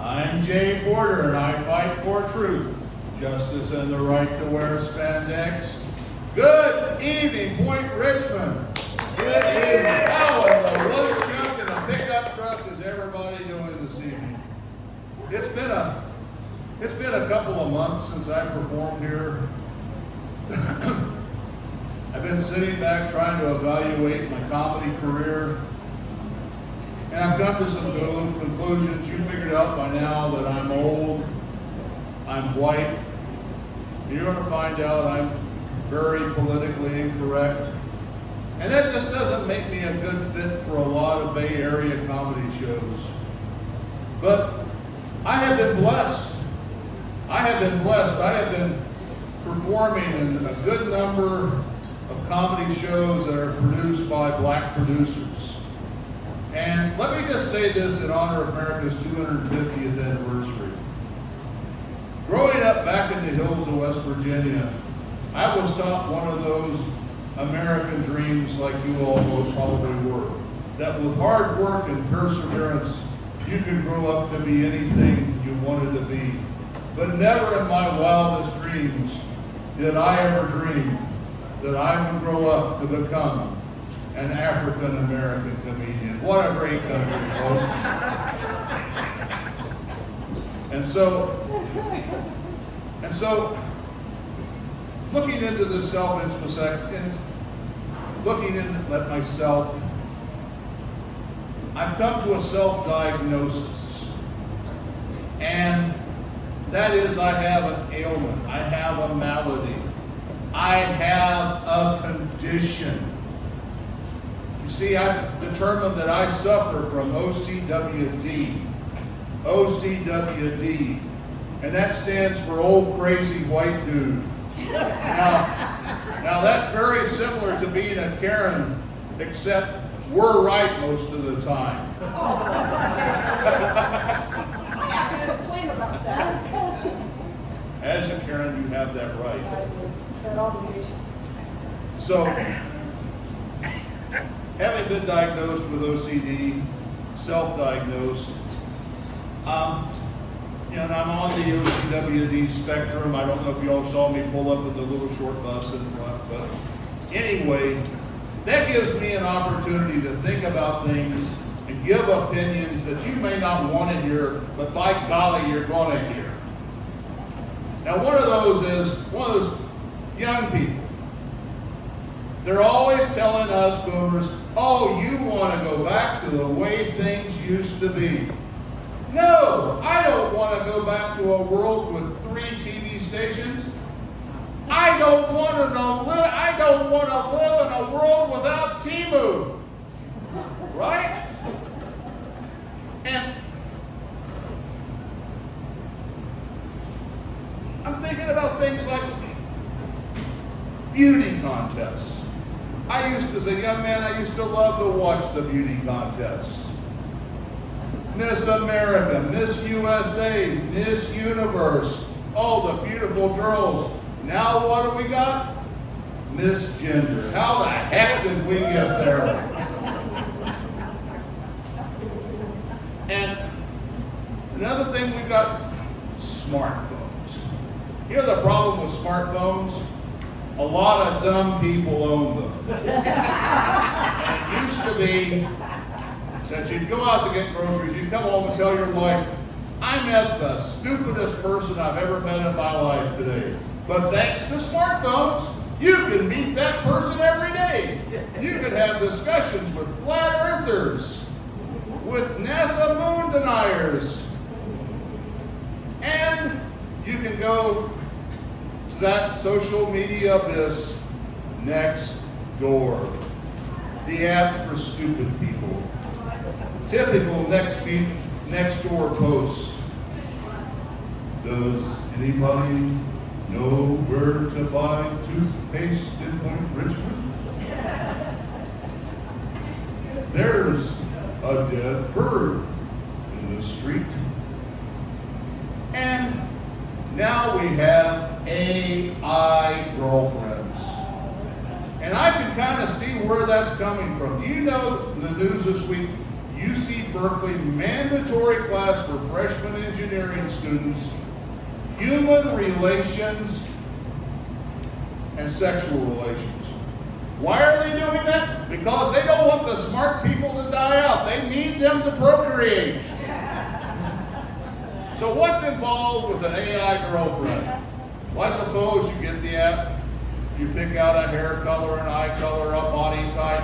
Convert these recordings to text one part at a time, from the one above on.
I'm Jay Porter, and I fight for truth, justice, and the right to wear spandex. Good evening, Point Richmond. Good evening. How in the load truck and the pickup truck is everybody doing this evening? It's been a couple of months since I performed here. I've been sitting back trying to evaluate my comedy career. And I've come to some conclusions. You figured out by now that I'm old, I'm white. You're going to find out I'm very politically incorrect. And that just doesn't make me a good fit for a lot of Bay Area comedy shows. But I have been blessed. I have been performing in a good number of comedy shows that are produced by black producers. And let me just say this in honor of America's 250th anniversary. Growing up back in the hills of West Virginia, I was taught one of those American dreams like you all probably were. That with hard work and perseverance, you could grow up to be anything you wanted to be. But never in my wildest dreams did I ever dream that I would grow up to become an African-American comedian. What a great country, folks. And so, looking into this self-introspection, looking at myself, I've come to a self-diagnosis. And that is, I have an ailment. I have a malady. I have a condition. See, I've determined that I suffer from OCWD. OCWD. And that stands for old crazy white dude. Now that's very similar to being a Karen, except we're right most of the time. I have to complain about that. As a Karen, you have that right. I do. That obligation. So, having been diagnosed with OCD, self-diagnosed, and I'm on the OCWD spectrum. I don't know if you all saw me pull up in the little short bus in front, but anyway, that gives me an opportunity to think about things and give opinions that you may not want to hear, but by golly, you're going to hear. Now, one of those young people. They're always telling us boomers, oh, you want to go back to the way things used to be. No, I don't want to go back to a world with 3 TV stations. I don't want to live in a world without T-Move. Right? And I'm thinking about things like beauty contests. As a young man, I used to love to watch the beauty contests. Miss America, Miss USA, Miss Universe, all the beautiful girls. Now what do we got? Miss Gender. How the heck did we get there? And another thing, we've got smartphones. Here's the problem with smartphones. A lot of dumb people own them. And it used to be that you'd go out to get groceries, you'd come home and tell your wife, I met the stupidest person I've ever met in my life today. But thanks to smartphones, you can meet that person every day. You could have discussions with flat earthers, with NASA moon deniers, and you can go to that social media abyss next door. The app for stupid people. Typical next door posts. Does anybody know where to buy toothpaste in Point Richmond? There's a dead bird in the street. And now we have AI girlfriends. And I can kind of see where that's coming from. Do you know the news this week? UC UC Berkeley mandatory class for freshman engineering students, human relations and sexual relations. Why are they doing that? Because they don't want the smart people to die out. They need them to procreate. So what's involved with an AI girlfriend? Well, I suppose you get the app, you pick out a hair color, an eye color, a body type,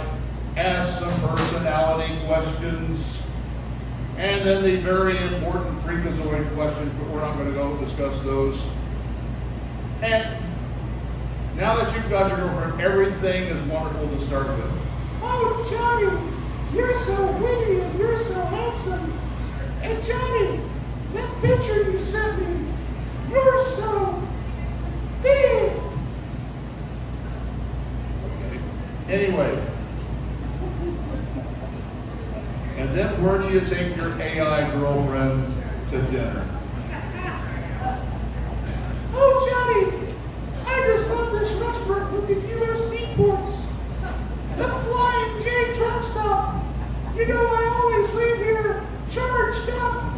ask some personality questions, and then the very important freakazoid questions, but we're not going to go discuss those. And now that you've got your girlfriend, everything is wonderful to start with. Oh, Johnny, you're so witty and you're so handsome. And Johnny, that picture you sent me, you're so big. Okay. Anyway. And then where do you take your AI girlfriend to dinner? Oh, Johnny, I just love this restaurant with the USB ports. The Flying J truck stop. You know I always leave here charged up.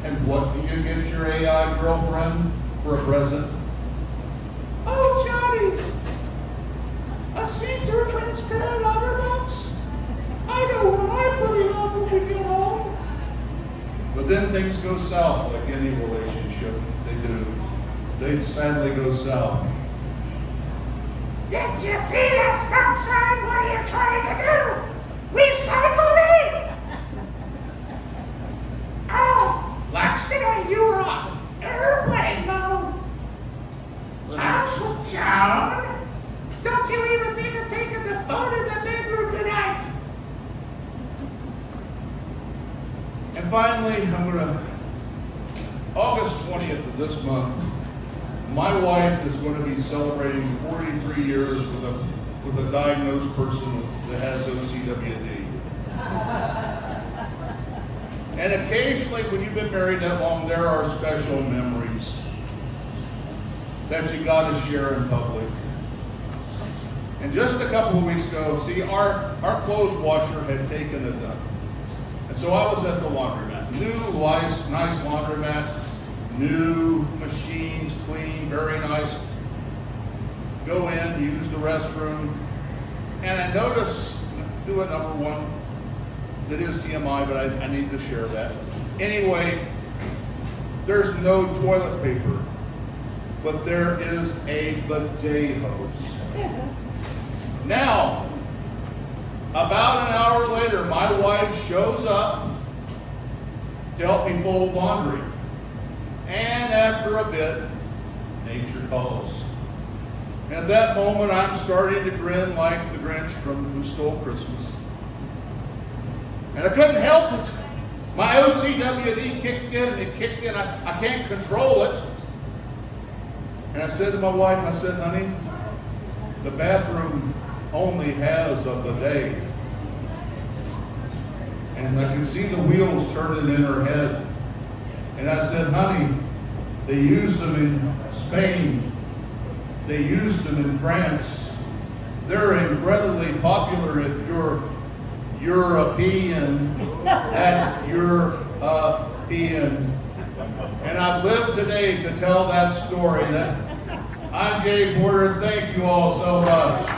And what do you get your AI girlfriend for a present? Oh, Johnny, a see-through transparent OtterBox. I know what I put it on when we get home. But then things go south like any relationship. They do. They sadly go south. Did you see that stop sign? What are you trying to do? Recycle me? Oh, yesterday you were on airplane mode. Out town? Don't you even think of taking the phone in the bedroom tonight? And finally, August 20th of this month, my wife is going to be celebrating 43 years with a diagnosed person that has OCWD. And occasionally, when you've been married that long, there are special memories that you got to share in public. And just a couple of weeks ago, see, our clothes washer had taken a dump. And so I was at the laundromat. New, nice laundromat, new machines, clean, very nice. Go in, use the restroom, and I notice, do a number one, that is TMI, but I need to share that. Anyway, there's no toilet paper, but there is a bidet hose. Now, about an hour later, my wife shows up to help me fold laundry. And after a bit, nature calls. And at that moment, I'm starting to grin like the Grinch from Who Stole Christmas. And I couldn't help it. My OCWD kicked in, and it kicked in. I can't control it. And I said to my wife, I said, honey, the bathroom only has a bidet. And I could see the wheels turning in her head. And I said, honey, they use them in Spain. They use them in France. They're incredibly popular if you're European. That's European. And I've lived today to tell that story. I'm Jay Porter. Thank you all so much.